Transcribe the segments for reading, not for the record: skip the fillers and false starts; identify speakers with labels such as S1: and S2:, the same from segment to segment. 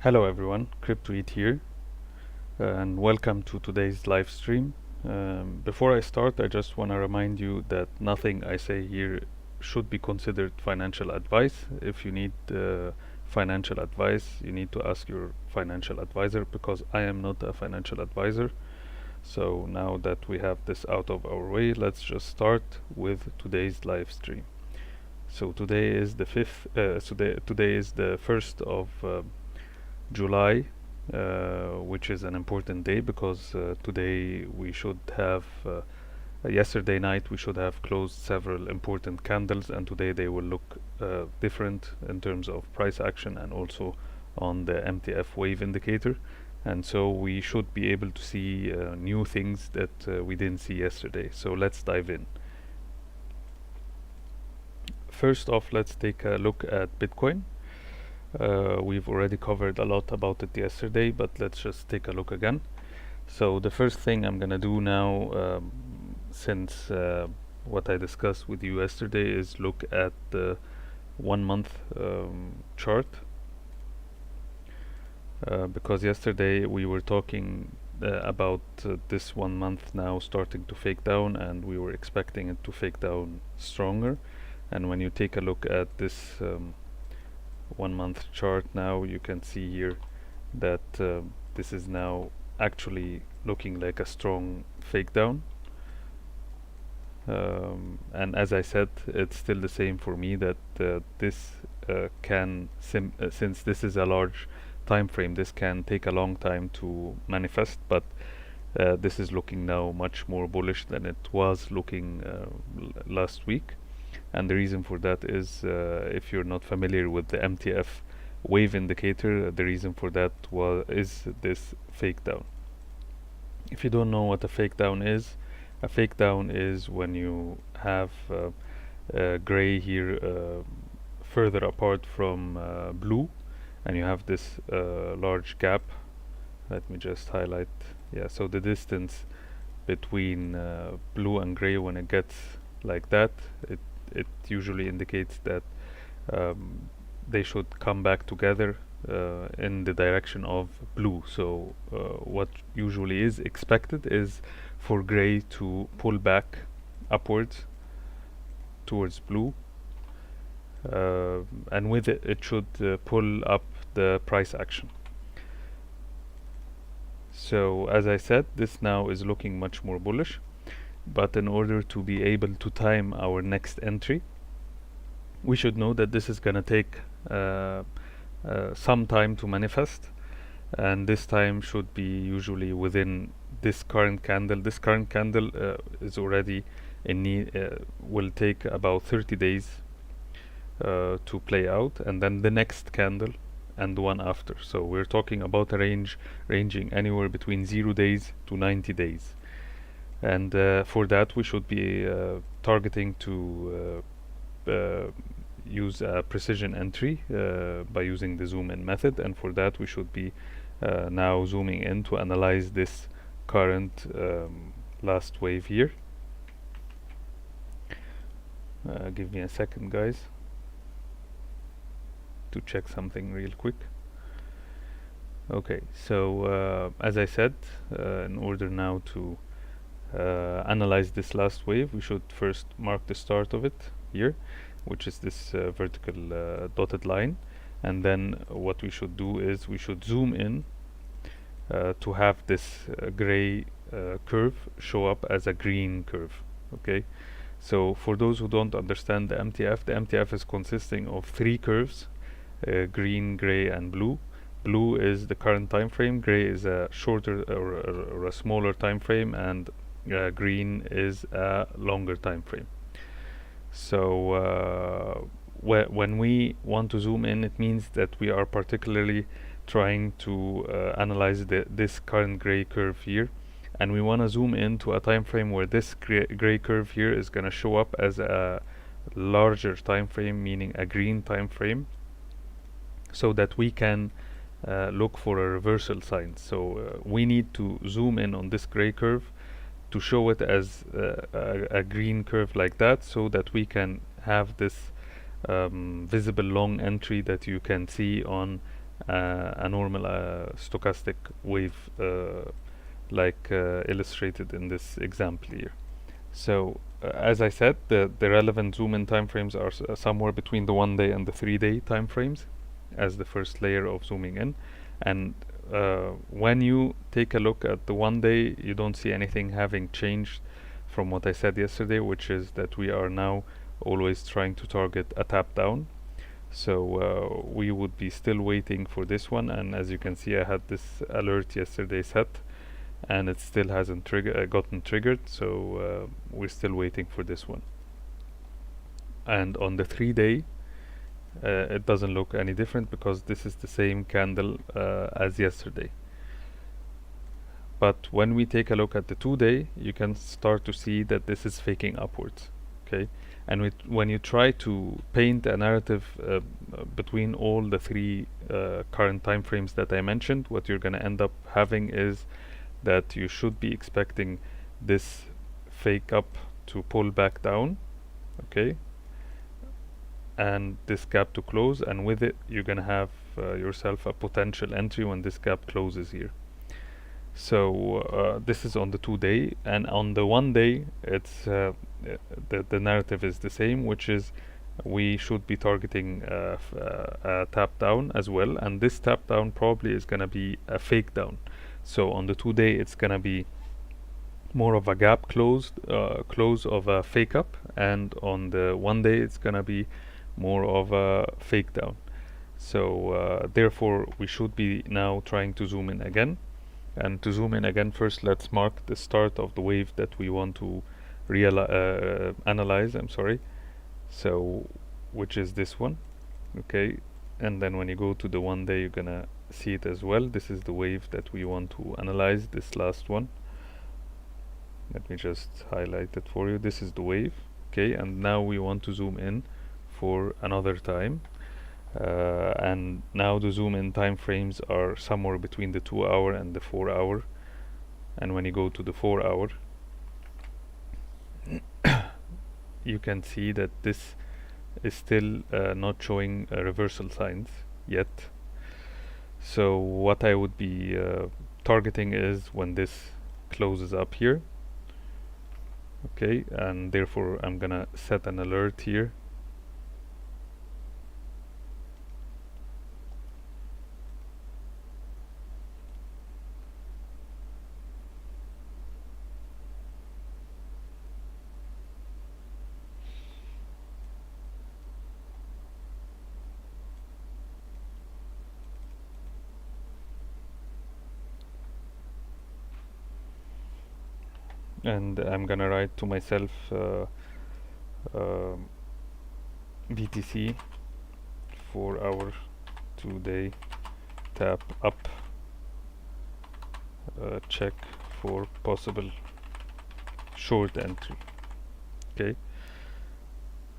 S1: Hello everyone, CryptoEat here, and welcome to today's live stream. Before I start, I just want to remind you that nothing I say here should be considered financial advice. If you need financial advice, you need to ask your financial advisor because I am not a financial advisor. So now that we have this out of our way, let's just start with today's live stream. So today is the fifth. Today is the 1st of July, which is an important day because today we should have. Yesterday night we should have closed several important candles, and today they will look different in terms of price action and also on the MTF wave indicator. And so we should be able to see new things that we didn't see yesterday. So let's dive in. First off, let's take a look at Bitcoin. We've already covered a lot about it yesterday, but let's just take a look again. So the first thing I'm gonna do now, since what I discussed with you yesterday, is look at the 1 month chart, because yesterday we were talking about this 1 month now starting to fake down, and we were expecting it to fake down stronger. And when you take a look at this 1 month chart now, you can see here that this is now actually looking like a strong fake down. And as I said, it's still the same for me that this since this is a large time frame, this can take a long time to manifest, but this is looking now much more bullish than it was looking last week. And the reason for that is, if you're not familiar with the MTF wave indicator, the reason for that is this fake down. If you don't know what a fake down is, a fake down is when you have gray here further apart from blue, and you have this large gap. Let me just highlight. Yeah, so the distance between blue and gray, when it gets like that, it usually indicates that they should come back together in the direction of blue. So what usually is expected is for gray to pull back upwards towards blue, and with it, it should pull up the price action. So as I said, this now is looking much more bullish. But in order to be able to time our next entry, we should know that this is gonna take some time to manifest, and this time should be usually within this current candle. This current candle is already in need, will take about 30 days to play out, and then the next candle and the one after. So we're talking about a range ranging anywhere between 0 days to 90 days. And for that we should be targeting to use a precision entry by using the zoom in method, and for that we should be now zooming in to analyze this current last wave here. Give me a second, guys, to check something real quick. Okay, so as I said, in order now to analyze this last wave, we should first mark the start of it here, which is this vertical dotted line, and then what we should do is we should zoom in to have this gray curve show up as a green curve. Okay, so for those who don't understand the MTF is consisting of 3 curves, green, gray and blue. Blue is the current time frame, gray is a shorter or a smaller time frame, and green is a longer time frame. So when we want to zoom in, it means that we are particularly trying to analyze this current gray curve here, and we want to zoom into a time frame where this gray curve here is going to show up as a larger time frame, meaning a green time frame, so that we can look for a reversal sign. So we need to zoom in on this gray curve to show it as a green curve like that, so that we can have this visible long entry that you can see on a normal stochastic wave like illustrated in this example here. So as I said, the relevant zoom in time frames are somewhere between the 1 day and the 3 day time frames as the first layer of zooming in. And when you take a look at the 1 day, you don't see anything having changed from what I said yesterday, which is that we are now always trying to target a tap down. So we would be still waiting for this one, and as you can see, I had this alert yesterday set and it still hasn't gotten triggered, so we're still waiting for this one. And on the 3 day, it doesn't look any different because this is the same candle as yesterday. But when we take a look at the 2 day, you can start to see that this is faking upwards. Okay, and when you try to paint a narrative between all the three current time frames that I mentioned, what you're going to end up having is that you should be expecting this fake up to pull back down, okay, and this gap to close, and with it you're gonna have yourself a potential entry when this gap closes here. So this is on the 2 day, and on the 1 day it's the narrative is the same, which is we should be targeting a tap down as well, and this tap down probably is gonna be a fake down. So on the 2 day it's gonna be more of a gap close of a fake up, and on the 1 day it's gonna be more of a fake down. So therefore we should be now trying to zoom in again. And to zoom in again, first let's mark the start of the wave that we want to analyze, I'm sorry. So which is this one, okay, and then when you go to the 1 day you're gonna see it as well. This is the wave that we want to analyze, this last one. Let me just highlight it for you. This is the wave, okay, and now we want to zoom in for another time, and now the zoom in time frames are somewhere between the 2 hour and the 4 hour. And when you go to the 4 hour, you can see that this is still not showing reversal signs yet. So what I would be targeting is when this closes up here, okay, and therefore I'm gonna set an alert here. And I'm gonna write to myself BTC 4 hour 2 day tap up, check for possible short entry, okay,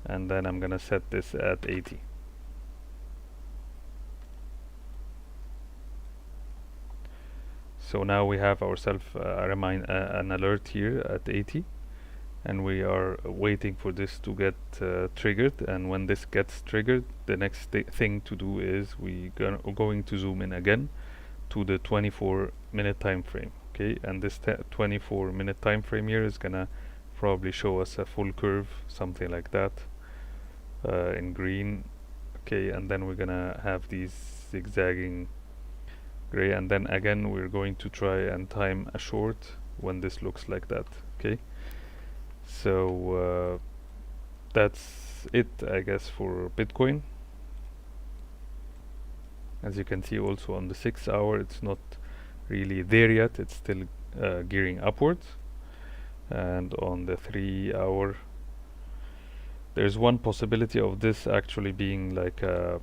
S1: and then I'm gonna set this at 80. So now we have ourselves an alert here at 80, and we are waiting for this to get triggered. And when this gets triggered, the next thing to do is we're going to zoom in again to the 24-minute time frame, okay, and this 24-minute time frame here is gonna probably show us a full curve, something like that, in green, okay, and then we're gonna have these zigzagging gray, and then again we're going to try and time a short when this looks like that, okay. So that's it, I guess, for Bitcoin. As you can see also on the 6 hour it's not really there yet, it's still gearing upwards. And on the 3 hour there's one possibility of this actually being like a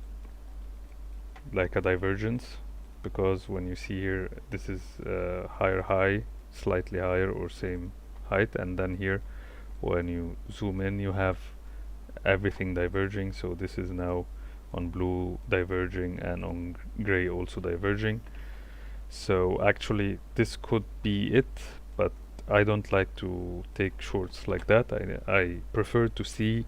S1: divergence, because when you see here this is higher high, slightly higher or same height, and then here when you zoom in you have everything diverging. So this is now on blue diverging and on gray also diverging. So actually this could be it, but I don't like to take shorts like that. I prefer to see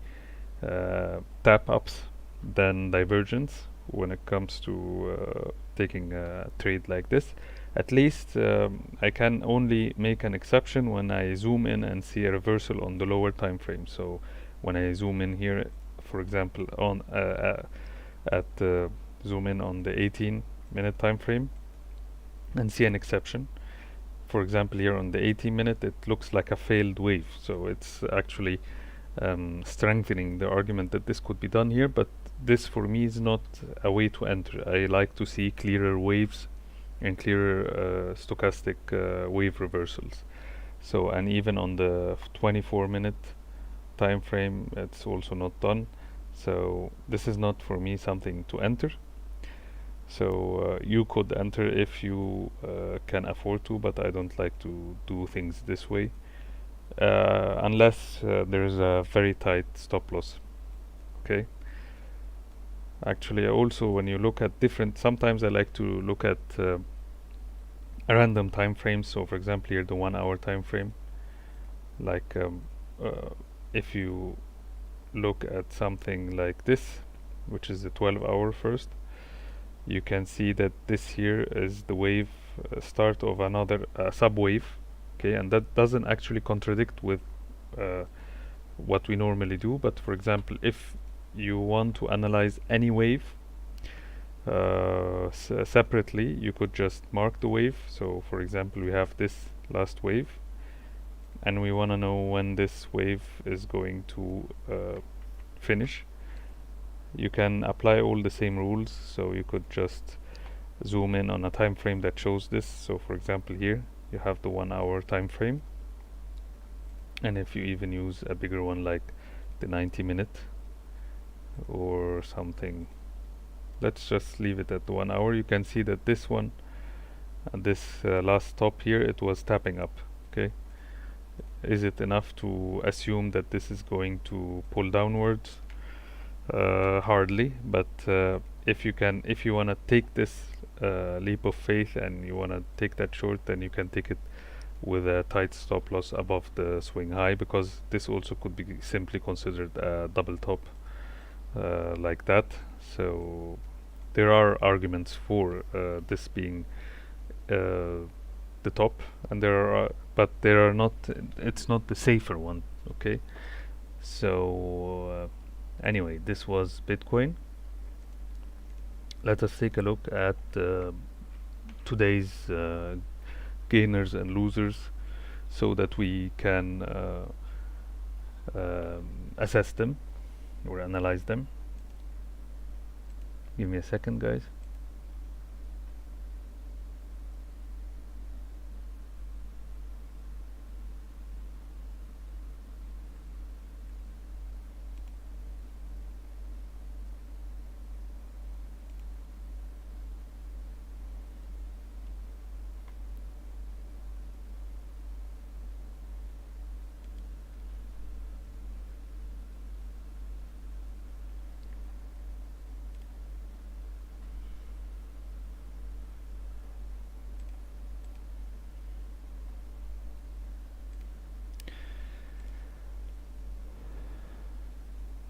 S1: tap ups than divergence, when it comes to taking a trade like this. At least I can only make an exception when I zoom in and see a reversal on the lower time frame. So when I zoom in here, for example, on at zoom in on the 18-minute time frame and see an exception. For example, here on the 18-minute, it looks like a failed wave. So it's actually strengthening the argument that this could be done here, but this for me is not a way to enter. I like to see clearer waves and clearer stochastic wave reversals. So, and even on the 24-minute time frame, it's also not done. So this is not for me something to enter. So you could enter if you can afford to, but I don't like to do things this way unless there is a very tight stop loss. Okay. Actually, also when you look at different, sometimes I like to look at random time frames. So, for example, here the 1 hour time frame. Like if you look at something like this, which is the 12-hour first, you can see that this here is the wave start of another subwave. Okay, and that doesn't actually contradict with what we normally do. But for example, if you want to analyze any wave separately, you could just mark the wave. So for example, we have this last wave, and we want to know when this wave is going to finish. You can apply all the same rules, so you could just zoom in on a time frame that shows this. So for example, here you have the 1 hour time frame, and if you even use a bigger one like the 90-minute or something, let's just leave it at the 1 hour, you can see that this one, this last stop here, it was tapping up. Okay, is it enough to assume that this is going to pull downwards? Hardly, but if you want to take this leap of faith and you want to take that short, then you can take it with a tight stop loss above the swing high, because this also could be simply considered a double top like that. So there are arguments for this being the top, and but there are not. It's not the safer one. Okay, so. Anyway, this was Bitcoin. Let us take a look at today's gainers and losers, so that we can assess them or analyze them. Give me a second, guys.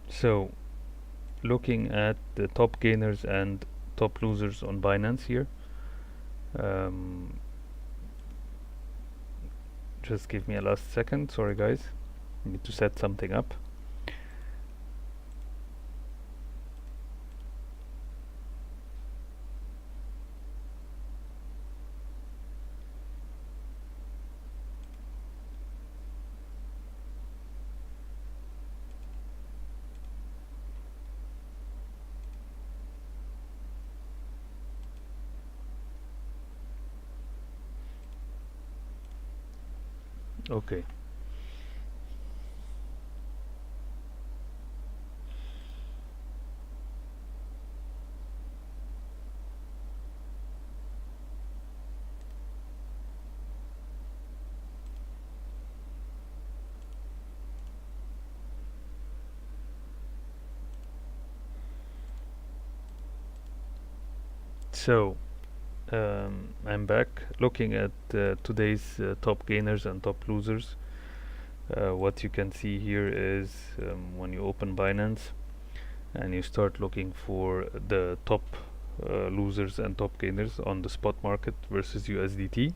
S1: So, looking at the top gainers and top losers on Binance here, just give me a last second. Sorry, guys, I need to set something up. Okay. So, I'm back looking at today's top gainers and top losers. What you can see here is when you open Binance and you start looking for the top losers and top gainers on the spot market versus USDT.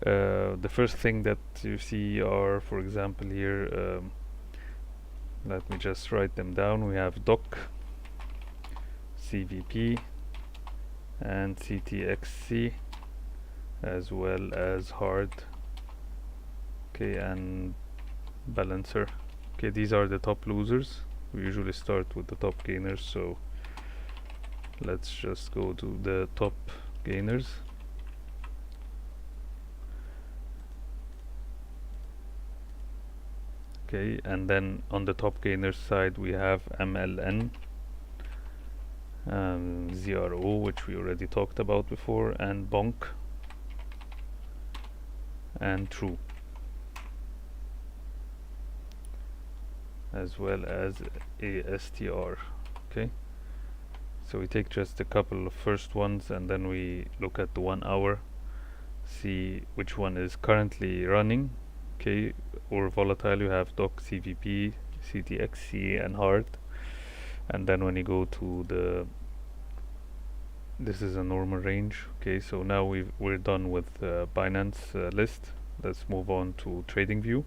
S1: The first thing that you see are, for example, here, let me just write them down. We have DOC, CVP, and CTXC, as well as hard, okay, and balancer. Okay, these are the top losers. We usually start with the top gainers, so let's just go to the top gainers. Okay, and then on the top gainers side we have MLN, ZRO, which we already talked about before, and Bonk, and True, as well as ASTR. Okay, so we take just a couple of first ones and then we look at the 1 hour, see which one is currently running. Okay, or volatile, you have DOC, CVP, CTXC, and hard. And then when you go to the, this is a normal range. Okay, so now we're done with Binance list. Let's move on to TradingView.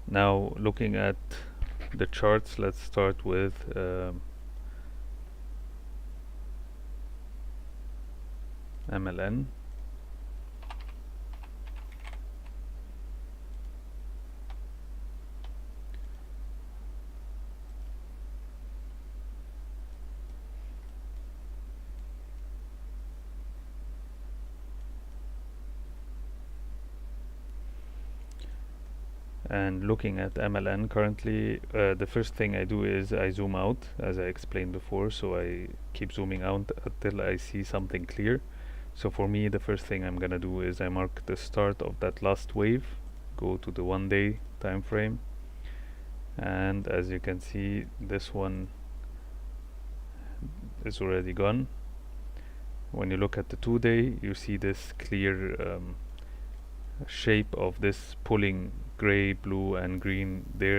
S1: Now looking at the charts, let's start with MLN. And looking at MLN currently, the first thing I do is I zoom out, as I explained before, so I keep zooming out until I see something clear. So for me, the first thing I'm gonna do is I mark the start of that last wave, go to the 1 day time frame, and as you can see, this one is already gone. When you look at the 2 day, you see this clear shape of this pulling gray, blue, and green there